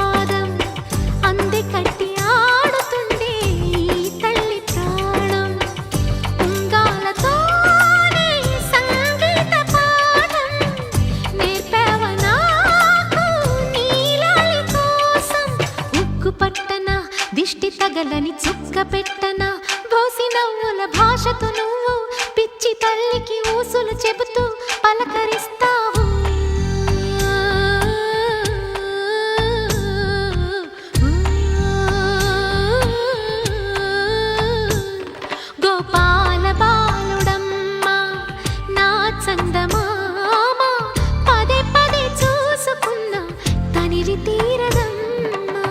పాదం అంది కట్టి ఆడుతుండే ఈ తల్లి ప్రాణం ఉంగాలతోనే సంగీత పాఠం నేర్పావ నాకు నీలాలి కోసం ఉక్కు పట్టన దిష్టి తగలని చుక్క పెట్టన బోసి నవ్వుల భాషతో నువ్వు పిచ్చి తల్లికి ఊసులు చెబుతూ పలకరిస్తావు గోపాల బాలుడమ్మ నా చందమామ పదే పదే చూసుకున్న తనివి తీరదమ్మా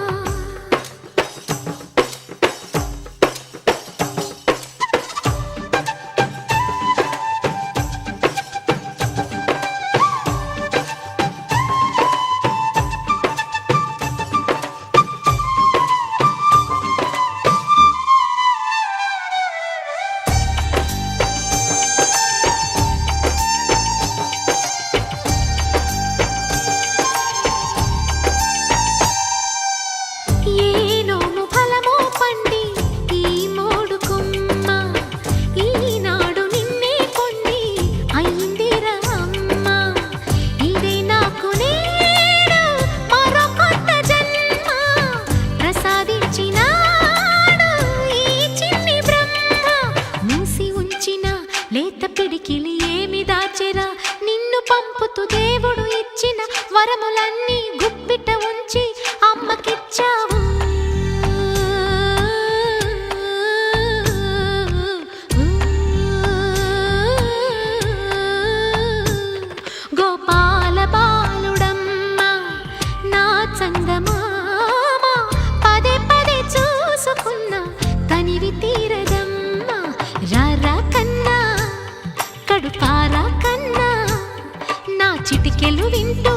లేత పిడికిలి ఏమి దాచెరా నిన్ను పంపుతూ దేవుడు ఇచ్చిన వరములన్నీ గుప్పిట ఉంచి అమ్మకిచ్చావు గోపాల బాలుడమ్మ నా చందమామ పదే పదే చూసుకున్న తనివి తీరదమ్మ రారా కన్నా కడుపారా కన్నా నా చిటికెలు వింటూ